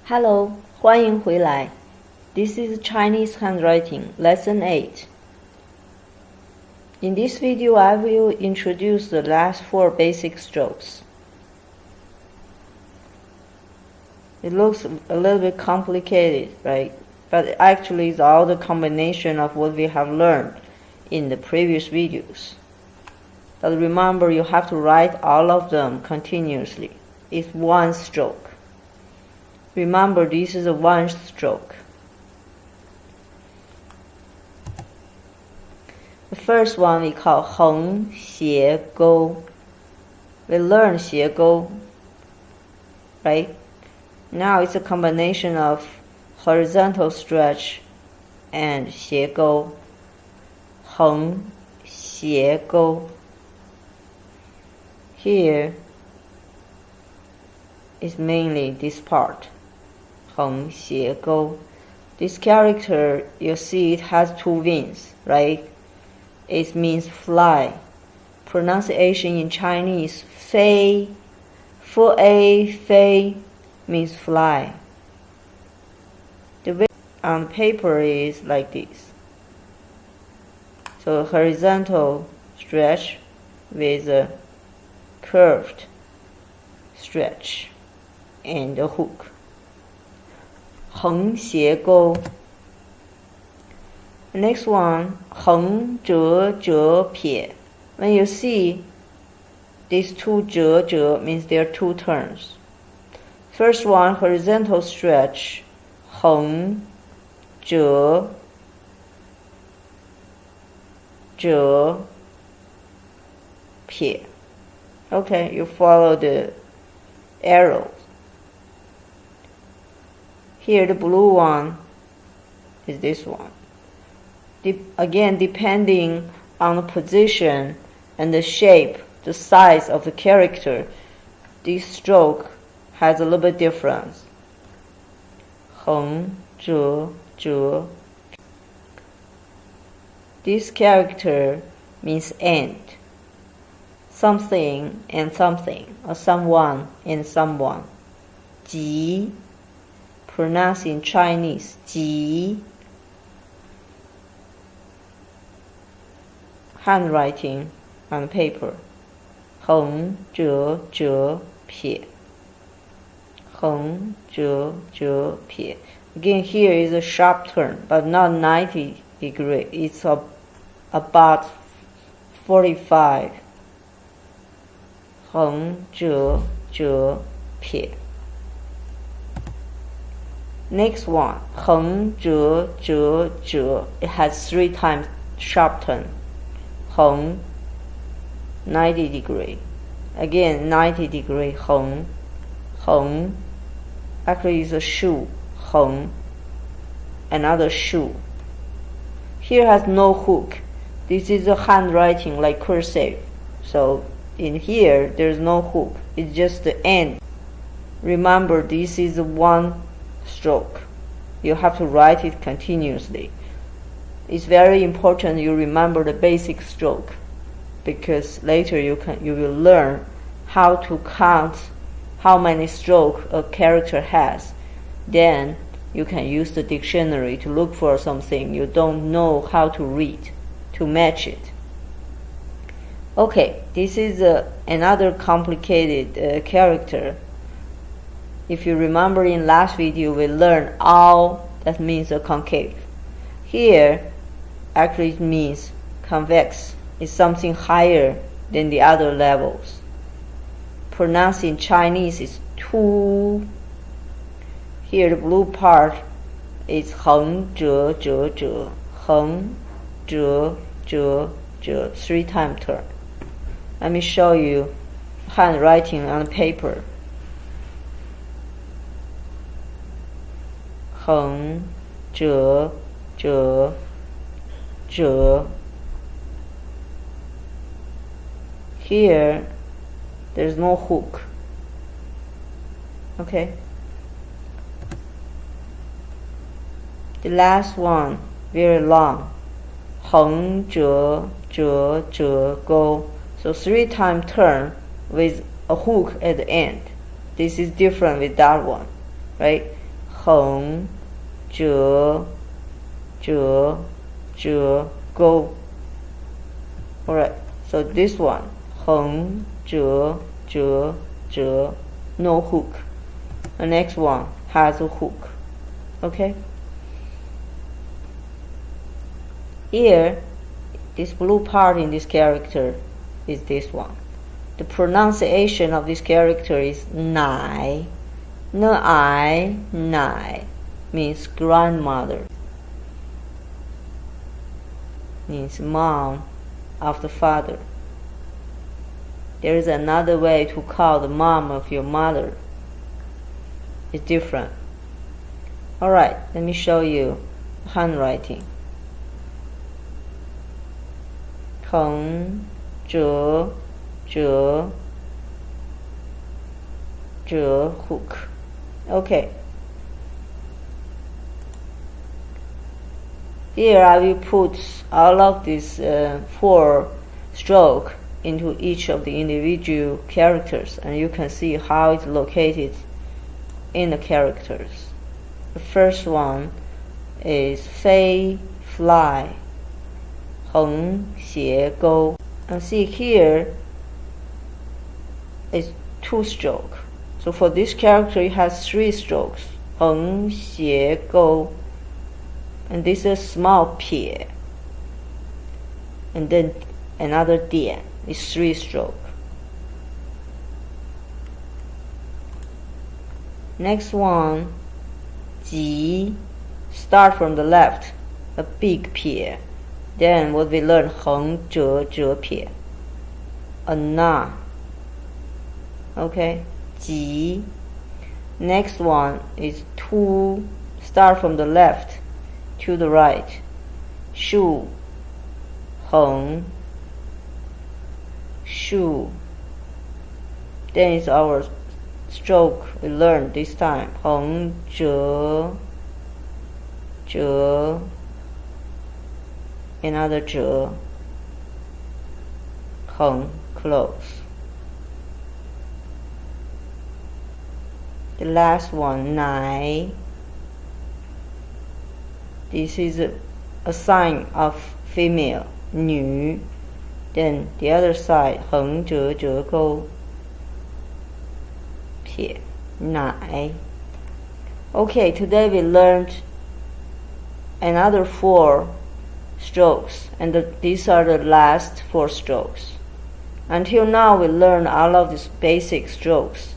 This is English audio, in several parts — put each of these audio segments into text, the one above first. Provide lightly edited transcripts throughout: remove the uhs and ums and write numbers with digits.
Hello, 欢迎回来。This is Chinese handwriting, lesson 8. In this video, I will introduce the last 4 basic strokes. It looks a little bit complicated, right? But actually it's all the combination of what we have learned in the previous videos. But remember, you have to write all of them continuously. It's one stroke. Remember, this is a one stroke. The first one we call 横斜钩. We learn 斜钩, right? Now it's a combination of horizontal stretch and 斜钩. 横斜钩. Here is mainly this part. 横斜钩. This character, you see it has 2 wings, right? It means fly. Pronunciation in Chinese, 飞, full A, 飞 means fly. The wing on paper is like this. So horizontal stretch with a curved stretch and a hook. 横斜钩. Next one, 横折折撇. When you see these 2 折折means there are 2 turns. First one, horizontal stretch, 横折折撇. Okay, you follow the arrows. Here the blue one is this one. Again, depending on the position and the shape, the size of the character, this stroke has a little bit difference. 横折折. This character means and. Something and something, or someone and someone. 及. Pronounced in Chinese, 及. Handwriting on paper. 横折折撇. 横折折撇. Again, here is a sharp turn, but not 90 degree. It's about 45. 横折折撇. Next one, 横折折折. It has 3 times sharp turn. 横 90 degree. Again 90 degree. 横 横. Actually it's a shoe. 横. Another shoe. Here has no hook. This is a handwriting like cursive. So in here there's no hook. It's just the end. Remember, this is one stroke. You have to write it continuously. It's very important you remember the basic stroke, because later you will learn how to count how many strokes a character has. Then you can use the dictionary to look for something you don't know how to read, to match it. Okay, this is another complicated character. If you remember, in last video we learned all, that means a concave. Here actually it means convex. It's something higher than the other levels. Pronounced in Chinese is 凸. Here the blue part is 横折折折. 横折折折. 3 times turn. Let me show you handwriting on paper. 横折折折. Here there's no hook. Okay. The last one, very long. 横折折折钩. So 3 times turn with a hook at the end. This is different with that one, right? 横折折折 go. Alright, so this one 横折折折 no hook. The next one has a hook. Okay. Here, this blue part in this character is this one. The pronunciation of this character is nai. Nai means grandmother. Means mom of the father. There is another way to call the mom of your mother. It's different. Alright, let me show you handwriting. 横折折折 hook. Okay. Here I will put all of these 4 strokes into each of the individual characters, and you can see how it's located in the characters. The first one is 飞 fly, 横斜钩. And see here is 2 strokes. So for this character it has 3 strokes. 横斜钩. And this is small 撇. And then another 点 is 3 strokes. Next one, 急, start from the left, a big 撇. Then what we learn, 横折折撇, a na. Okay, 急. Next one is 2, start from the left to the right, 竖, 横, 竖. Then it's our stroke we learned this time, 横折折 another 折 横 close. The last one, 奶. This is a sign of female, 女. Then the other side, 横折折钩 撇 奶. Okay, today we learned another 4 strokes, and these are the last 4 strokes. Until now we learned all of these basic strokes,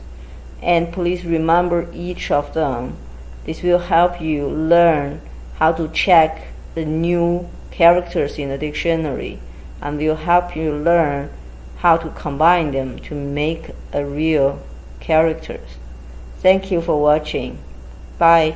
and please remember each of them. This will help you learn how to check the new characters in the dictionary, and will help you learn how to combine them to make a real characters. Thank you for watching. Bye.